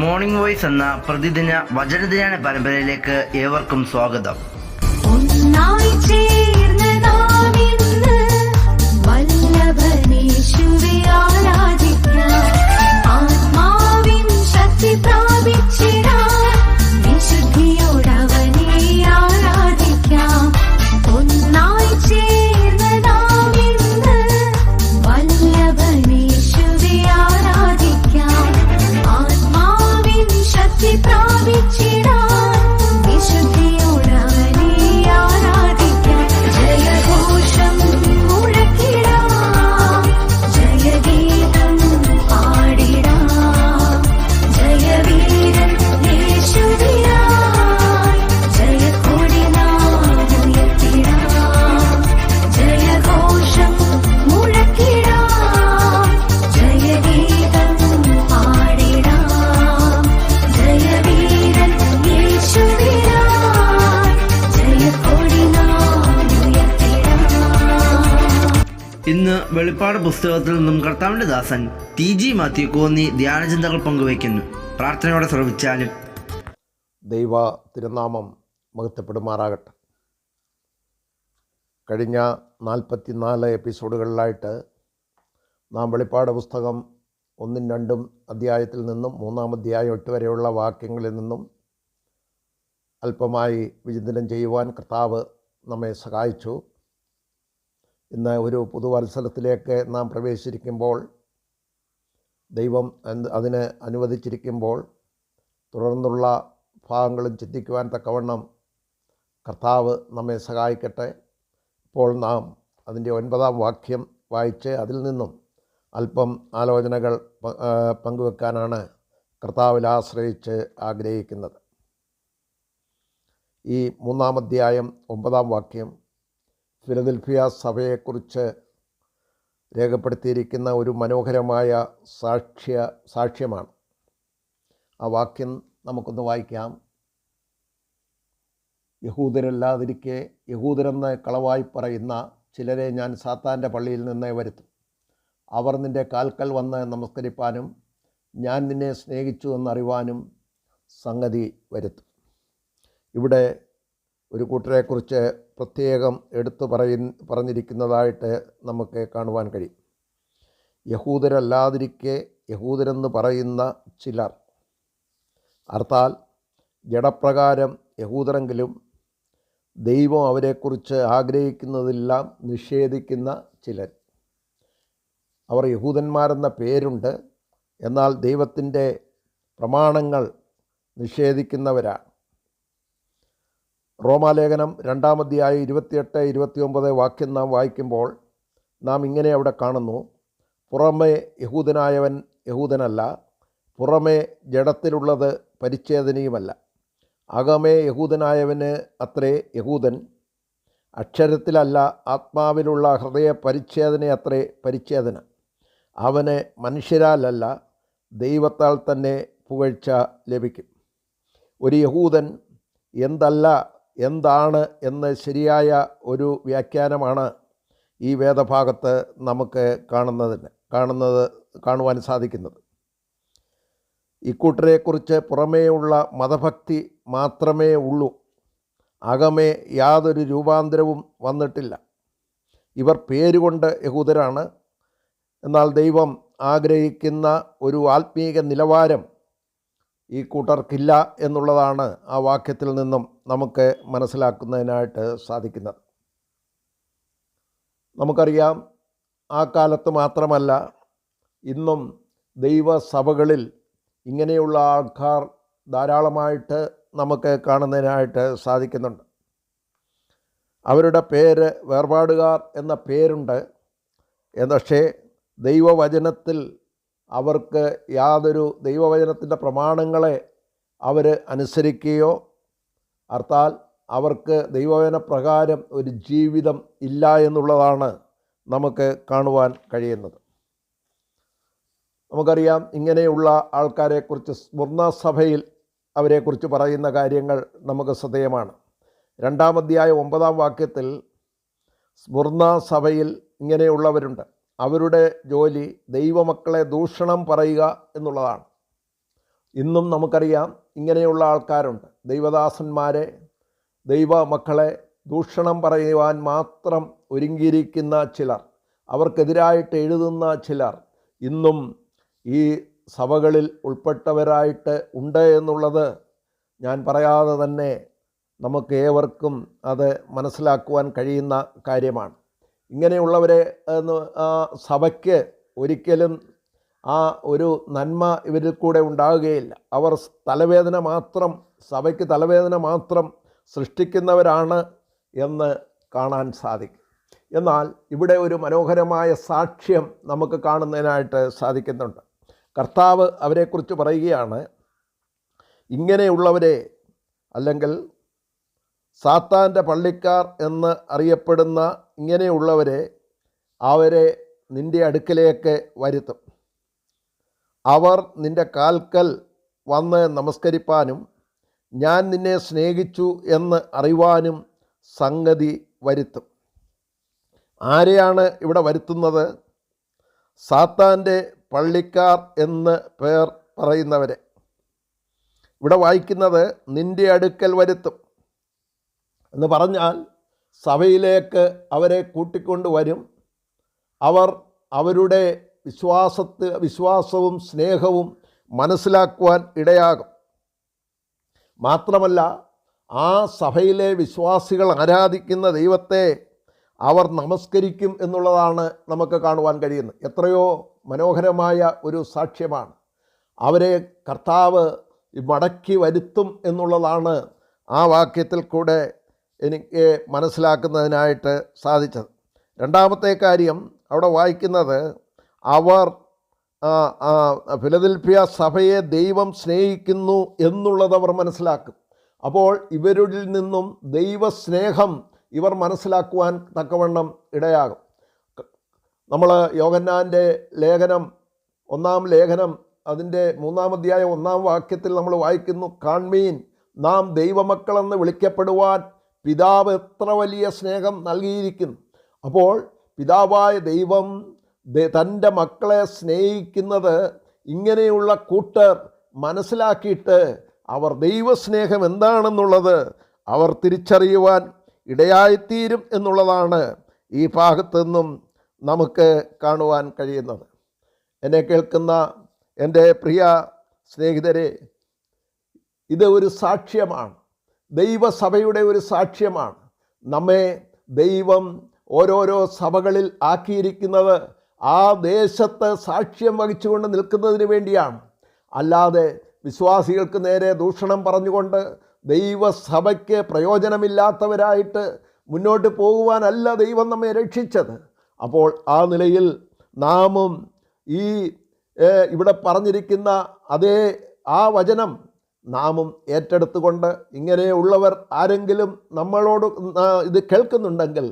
Morning voice എന്ന പ്രതിദിന വചനധ്യാന പരമ്പരയിലേക്ക് ഏവർക്കും സ്വാഗതം. ഒന്നായി ചേർന്ന് നാം ഇന്ന് വല്ലഭനേശുവെ ആരാധിക്കാം. ആത്മാവിൻ ശക്തി പ്രാപിച്ചിടാൻ വിശുദ്ധിയോടവനെ ആരാധിക്കാം. ഒന്നായി ചേർന്ന് നാം ഇന്ന് വല്ലഭനേശുവെ ആരാധിക്കാം. ആത്മാവിൻ ശക്തി പ്രാപിച്ചിടാൻ വിശുദ്ധിയോടവനെ ആരാധിക്കാം. ജയഘോഷം മുഴക്കിടാം, ജയഗീതം പാടിടാം. ജയവീരൻ യേശുവിനായി ജയക്കൊടി നാം ഉയർത്തിടാം. ജയഘോഷം മുഴക്കിടാം, ജയഗീതം പാടിടാം. ജയവീരൻ യേശുവിനായി ജയക്കൊടി നാം ഉയർത്തിടാം. ഇന്ന് വെളിപ്പാട് പുസ്തകത്തിൽ നിന്നും കർത്താവിന്റെ ദാസൻ TG മാത്യു കോന്നി ധ്യാനചിന്തകൾ പങ്കുവയ്ക്കുന്നു. പ്രാർത്ഥനയോടെ ശ്രവിച്ചാലും. ദൈവ തിരുനാമം മഹത്വപ്പെടുമാറാകട്ടെ. കഴിഞ്ഞ 44 എപ്പിസോഡുകളിലായിട്ട് നാം വെളിപ്പാട് പുസ്തകം 1, 2 അധ്യായത്തിൽ നിന്നും 3-ാം അധ്യായം 8 വരെയുള്ള വാക്യങ്ങളിൽ നിന്നും അല്പമായി വിചിന്തനം ചെയ്യുവാൻ കർത്താവ് നമ്മെ സഹായിച്ചു. ഇന്ന് ഒരു പുതുവത്സരത്തിലേക്ക് നാം പ്രവേശിച്ചിരിക്കുമ്പോൾ, ദൈവം അതിന് അനുവദിച്ചിരിക്കുമ്പോൾ തുടർന്നുള്ള ഭാഗങ്ങളും ചിന്തിക്കുവാൻ തക്കവണ്ണം കർത്താവ് നമ്മെ സഹായിക്കട്ടെ. ഇപ്പോൾ നാം അതിൻ്റെ 9-ാം വാക്യം വായിച്ച് അതിൽ നിന്നും അല്പം ആലോചനകൾ പങ്കുവെക്കാനാണ് കർത്താവിൽ ആശ്രയിച്ച് ആഗ്രഹിക്കുന്നത്. ഈ 3-ാം അധ്യായം 9-ാം വാക്യം ഫിലദൽഫിയ സഭയെക്കുറിച്ച് രേഖപ്പെടുത്തിയിരിക്കുന്ന ഒരു മനോഹരമായ സാക്ഷ്യമാണ്. ആ വാക്യം നമുക്കൊന്ന് വായിക്കാം. യഹൂദരല്ലാതിരിക്കെ യഹൂദരെന്ന് കളവായി പറയുന്ന ചിലരെ ഞാൻ സാത്താൻ്റെ പള്ളിയിൽ നിന്ന് വരുത്തും. അവർ നിൻ്റെ കാൽക്കൽ വന്ന് നമസ്കരിപ്പാനും ഞാൻ നിന്നെ സ്നേഹിച്ചു എന്നറിവാനും സംഗതി വരുത്തും. ഇവിടെ ഒരു കൂട്ടരെക്കുറിച്ച് പ്രത്യേകം എടുത്തു പറഞ്ഞിരിക്കുന്നതായിട്ട് നമുക്ക് കാണുവാൻ കഴിയും. യഹൂദരല്ലാതിരിക്കെ യഹൂദരെന്ന് പറയുന്ന ചിലർ, അർത്ഥാൽ ജഡപ്രകാരം യഹൂദരെങ്കിലും ദൈവം അവരെക്കുറിച്ച് ആഗ്രഹിക്കുന്നതെല്ലാം നിഷേധിക്കുന്ന ചിലർ. അവർ യഹൂദന്മാരെന്ന പേരുണ്ട്, എന്നാൽ ദൈവത്തിൻ്റെ പ്രമാണങ്ങൾ നിഷേധിക്കുന്നവരാണ്. റോമാലേഖനം 2-ാം അധ്യായം 28-29 വാക്യം നാം വായിക്കുമ്പോൾ നാം ഇങ്ങനെ അവിടെ കാണുന്നു: പുറമേ യഹൂദനായവൻ യഹൂദനല്ല, പുറമേ ജഡത്തിലുള്ളത് പരിച്ഛേദനയുമല്ല. അകമേ യഹൂദനായവന് അത്രേ യഹൂദൻ, അക്ഷരത്തിലല്ല ആത്മാവിലുള്ള ഹൃദയ പരിച്ഛേദന അത്രേ പരിച്ഛേദന. അവന് മനുഷ്യരാലല്ല ദൈവത്താൽ തന്നെ പുകഴ്ച ലഭിക്കും. ഒരു യഹൂദൻ എന്താണ് എന്ന് ശരിയായ ഒരു വ്യാഖ്യാനമാണ് ഈ വേദഭാഗത്ത് നമുക്ക് കാണുവാൻ സാധിക്കുന്നത്. ഇക്കൂട്ടരെക്കുറിച്ച് പുറമേയുള്ള മതഭക്തി മാത്രമേ ഉള്ളൂ, അകമേ യാതൊരു രൂപാന്തരവും വന്നിട്ടില്ല. ഇവർ പേരുകൊണ്ട് യഹൂദരാണ്, എന്നാൽ ദൈവം ആഗ്രഹിക്കുന്ന ഒരു ആത്മീക നിലവാരം ഈ കൂട്ടർക്കില്ല എന്നുള്ളതാണ് ആ വാക്യത്തിൽ നിന്നും നമുക്ക് മനസ്സിലാക്കുന്നതിനായിട്ട് സാധിക്കുന്നത്. നമുക്കറിയാം, ആ കാലത്ത് മാത്രമല്ല ഇന്നും ദൈവസഭകളിൽ ഇങ്ങനെയുള്ള ആൾക്കാർ ധാരാളമായിട്ട് നമുക്ക് കാണുന്നതിനായിട്ട് സാധിക്കുന്നുണ്ട്. അവരുടെ പേര് വേർപാടുകാർ എന്ന പേരുണ്ട്, പക്ഷേ ദൈവവചനത്തിൽ അവർക്ക് യാതൊരു ദൈവവചനത്തിൻ്റെ പ്രമാണങ്ങളെ അവർ അനുസരിക്കുകയോ, അർത്ഥാൽ അവർക്ക് ദൈവവചന പ്രകാരം ഒരു ജീവിതം ഇല്ല എന്നുള്ളതാണ് നമുക്ക് കാണുവാൻ കഴിയുന്നത്. നമുക്കറിയാം, ഇങ്ങനെയുള്ള ആൾക്കാരെക്കുറിച്ച് സ്മുർണ സഭയിൽ അവരെക്കുറിച്ച് പറയുന്ന കാര്യങ്ങൾ നമുക്ക് ശ്രദ്ധേയമാണ്. 2-ാം അധ്യായം 9-ാം വാക്യത്തിൽ സ്മുർണ സഭയിൽ ഇങ്ങനെയുള്ളവരുണ്ട്. അവരുടെ ജോലി ദൈവമക്കളെ ദൂഷണം പറയുക എന്നുള്ളതാണ്. ഇന്നും നമുക്കറിയാം ഇങ്ങനെയുള്ള ആൾക്കാരുണ്ട്. ദൈവദാസന്മാരെ, ദൈവമക്കളെ ദൂഷണം പറയുവാൻ മാത്രം ഒരുങ്ങിയിരിക്കുന്ന ചിലർ, അവർക്കെതിരായിട്ട് എഴുതുന്ന ചിലർ ഇന്നും ഈ സഭകളിൽ ഉൾപ്പെട്ടവരായിട്ട് ഉണ്ട് എന്നുള്ളത് ഞാൻ പറയാതെ തന്നെ നമുക്ക് ഏവർക്കും അത് മനസ്സിലാക്കുവാൻ കഴിയുന്ന കാര്യമാണ്. ഇങ്ങനെയുള്ളവരെ സഭയ്ക്ക് ഒരിക്കലും ആ ഒരു നന്മ ഇവരിൽ കൂടെ ഉണ്ടാവുകയില്ല. അവർ തലവേദന മാത്രം, സഭയ്ക്ക് തലവേദന മാത്രം സൃഷ്ടിക്കുന്നവരാണ് എന്ന് കാണാൻ സാധിക്കും. എന്നാൽ ഇവിടെ ഒരു മനോഹരമായ സാക്ഷ്യം നമുക്ക് കാണുന്നതിനായിട്ട് സാധിക്കുന്നുണ്ട്. കർത്താവ് അവരെക്കുറിച്ച് പറയുകയാണ്, ഇങ്ങനെയുള്ളവരെ, അല്ലെങ്കിൽ സാത്താൻ്റെ പള്ളിക്കാർ എന്ന് അറിയപ്പെടുന്ന ഇങ്ങനെയുള്ളവരെ അവരെ നിൻ്റെ അടുക്കലേക്ക് വരുത്തും. അവർ നിൻ്റെ കാൽക്കൽ വന്ന് നമസ്കരിപ്പാനും ഞാൻ നിന്നെ സ്നേഹിച്ചു എന്ന് അറിയുവാനും സംഗതി വരുത്തും. ആരെയാണ് ഇവിടെ വരുത്തുന്നത്? സാത്താൻ്റെ പള്ളിക്കാർ എന്ന് പേർ പറയുന്നവരെ. ഇവിടെ വായിക്കുന്നത് നിൻ്റെ അടുക്കൽ വരുത്തും എന്ന് പറഞ്ഞാൽ സഭയിലേക്ക് അവരെ വരും. അവർ അവരുടെ വിശ്വാസവും സ്നേഹവും മനസ്സിലാക്കുവാൻ ഇടയാകും. മാത്രമല്ല, ആ സഭയിലെ വിശ്വാസികൾ ആരാധിക്കുന്ന ദൈവത്തെ അവർ നമസ്കരിക്കും എന്നുള്ളതാണ് നമുക്ക് കാണുവാൻ കഴിയുന്നത്. എത്രയോ മനോഹരമായ ഒരു സാക്ഷ്യമാണ്. അവരെ കർത്താവ് മടക്കി വരുത്തും എന്നുള്ളതാണ് ആ വാക്യത്തിൽ കൂടെ എനിക്ക് മനസ്സിലാക്കുന്നതിനായിട്ട് സാധിച്ചത്. രണ്ടാമത്തെ കാര്യം അവിടെ വായിക്കുന്നത്, അവർ ഫിലദൽഫിയ സഭയെ ദൈവം സ്നേഹിക്കുന്നു എന്നുള്ളത് അവർ മനസ്സിലാക്കും. അപ്പോൾ ഇവരിൽ നിന്നും ദൈവസ്നേഹം ഇവർ മനസ്സിലാക്കുവാൻ തക്കവണ്ണം ഇടയാകും. നമ്മൾ യോഹന്നാൻ്റെ ലേഖനം, 1-ാം ലേഖനം, അതിൻ്റെ 3-ാം അധ്യായം 1-ാം വാക്യത്തിൽ നമ്മൾ വായിക്കുന്നു, കാൺമീൻ, നാം ദൈവമക്കളെന്ന് വിളിക്കപ്പെടുവാൻ പിതാവ് എത്ര വലിയ സ്നേഹം നൽകിയിരിക്കുന്നു. അപ്പോൾ പിതാവായ ദൈവം തൻ്റെ മക്കളെ സ്നേഹിക്കുന്നത് ഇങ്ങനെയുള്ള കൂട്ടർ മനസ്സിലാക്കിയിട്ട് അവർ ദൈവസ്നേഹം എന്താണെന്നുള്ളത് അവർ തിരിച്ചറിയുവാൻ ഇടയായിത്തീരും എന്നുള്ളതാണ് ഈ ഭാഗത്തു നിന്നും നമുക്ക് കാണുവാൻ കഴിയുന്നത്. എന്നെ കേൾക്കുന്ന എൻ്റെ പ്രിയ സ്നേഹിതരെ, ഇത് ഒരു സാക്ഷ്യമാണ്, ദൈവസഭയുടെ ഒരു സാക്ഷ്യമാണ്. നമ്മെ ദൈവം ഓരോരോ സഭകളിൽ ആക്കിയിരിക്കുന്നത് ആ ദേശത്ത് സാക്ഷ്യം വഹിച്ചുകൊണ്ട് നിൽക്കുന്നതിന് വേണ്ടിയാണ്. അല്ലാതെ വിശ്വാസികൾക്ക് നേരെ ദൂഷണം പറഞ്ഞുകൊണ്ട് ദൈവസഭയ്ക്ക് പ്രയോജനമില്ലാത്തവരായിട്ട് മുന്നോട്ട് പോകുവാനല്ല ദൈവം നമ്മെ രക്ഷിച്ചത്. അപ്പോൾ ആ നിലയിൽ നാമും ഈ ഇവിടെ പറഞ്ഞിരിക്കുന്ന അതേ ആ വചനം നാമും ഏറ്റെടുത്തുകൊണ്ട് ഇങ്ങനെയുള്ളവർ ആരെങ്കിലും നമ്മളോട് ഇത് കേൾക്കുന്നുണ്ടെങ്കിൽ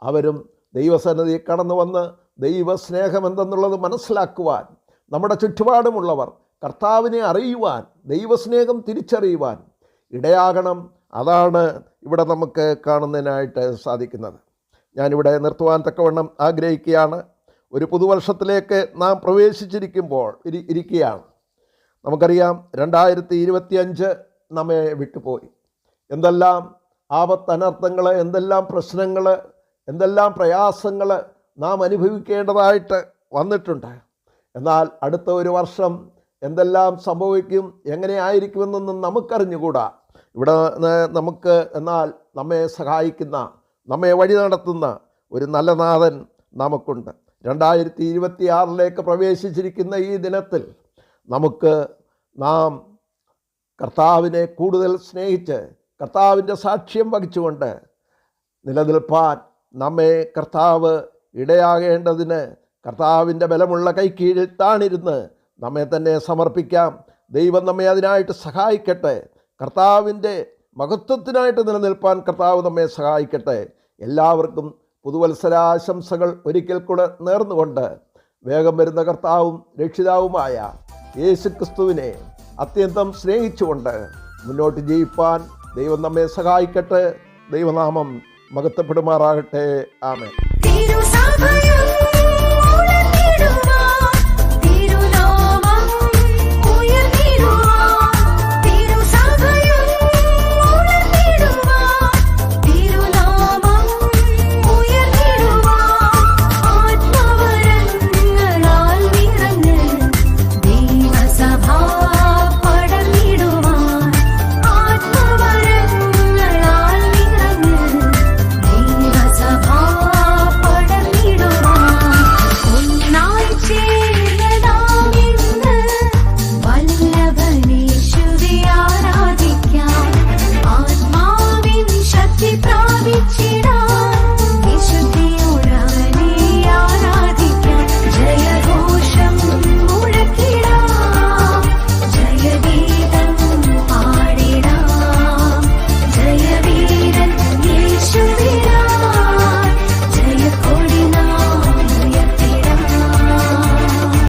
അവരും ദൈവസന്നിധി കടന്നു വന്ന് ദൈവസ്നേഹം എന്തെന്നുള്ളത് മനസ്സിലാക്കുവാൻ, നമ്മുടെ ചുറ്റുപാടുമുള്ളവർ കർത്താവിനെ അറിയുവാൻ, ദൈവസ്നേഹം തിരിച്ചറിയുവാൻ ഇടയാകണം. അതാണ് ഇവിടെ നമുക്ക് കാണുന്നതിനായിട്ട് സാധിക്കുന്നത്. ഞാനിവിടെ നിർത്തുവാൻ തക്കവണ്ണം ആഗ്രഹിക്കുകയാണ്. ഒരു പുതുവർഷത്തിലേക്ക് നാം പ്രവേശിച്ചിരിക്കുമ്പോൾ ഇരിക്കുകയാണ്. നമുക്കറിയാം 2025 നമ്മെ വിട്ടുപോയി. എന്തെല്ലാം ആപത്തനർത്ഥങ്ങൾ, എന്തെല്ലാം പ്രശ്നങ്ങൾ, എന്തെല്ലാം പ്രയാസങ്ങൾ നാം അനുഭവിക്കേണ്ടതായിട്ട് വന്നിട്ടുണ്ട്. എന്നാൽ അടുത്ത ഒരു വർഷം എന്തെല്ലാം സംഭവിക്കും, എങ്ങനെ ആയിരിക്കുമെന്നൊന്നും നമുക്കറിഞ്ഞുകൂടാ. ഇവിടെ നമുക്ക് എന്നാൽ നമ്മെ സഹായിക്കുന്ന, നമ്മെ വഴി നടത്തുന്ന ഒരു നല്ല നാഥൻ നമുക്കുണ്ട്. 2026 പ്രവേശിച്ചിരിക്കുന്ന ഈ ദിനത്തിൽ നാം കർത്താവിനെ കൂടുതൽ സ്നേഹിച്ച് കർത്താവിൻ്റെ സാക്ഷ്യം വഹിച്ചുകൊണ്ട് നിലനിൽപ്പാൻ നമ്മെ കർത്താവ് ഇടയാകേണ്ടതിന് കർത്താവിൻ്റെ ബലമുള്ള കൈക്കീഴിൽ താണിരുന്ന് നമ്മെ തന്നെ സമർപ്പിക്കാം. ദൈവം നമ്മെ അതിനായിട്ട് സഹായിക്കട്ടെ. കർത്താവിൻ്റെ മഹത്വത്തിനായിട്ട് നിലനിൽപ്പാൻ കർത്താവ് നമ്മെ സഹായിക്കട്ടെ. എല്ലാവർക്കും പുതുവത്സരാശംസകൾ ഒരിക്കൽ കൂടെ നേർന്നുകൊണ്ട് വേഗം വരുന്ന കർത്താവും രക്ഷിതാവുമായ യേശുക്രിസ്തുവിനെ അത്യന്തം സ്നേഹിച്ചുകൊണ്ട് മുന്നോട്ട് ജീവിപ്പാൻ ദൈവം നമ്മെ സഹായിക്കട്ടെ. ദൈവനാമം മഹത്വപ്പെടുമാറാകട്ടെ. ആമേൻ.